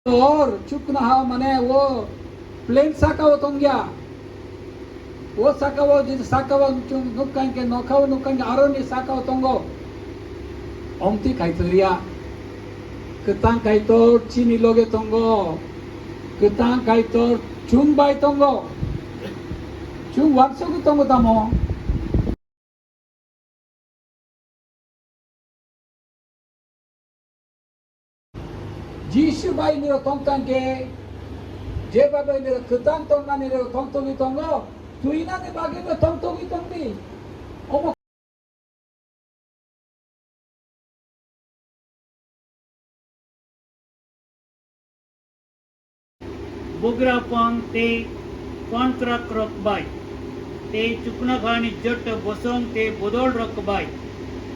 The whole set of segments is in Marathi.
और चुकना हा मने वो प्लेन साकाव तोंग्या वो साकाव जिस साकाव नुकान के नोखाव नुकान आरोनी साकाव तोंगो ओमती खाइतरिया ketang kaitor chini loge tonggo ketang kaitor chung bai tonggo chung wakso ku tonggo tamo jisu bai niro tongkang ke je babai niro ketang tongna niro tongtogi tonggo tuina ne bagi be tongtogi tongdi omo बुगरापंग ते कॉन्ट्रॅक्ट रकबाय ते चुकना खाणी जट बसोंग ते बदोल रकबाय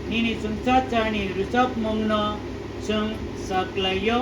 नीनी संसाचा आणि रिसप मंगना संग साकलायो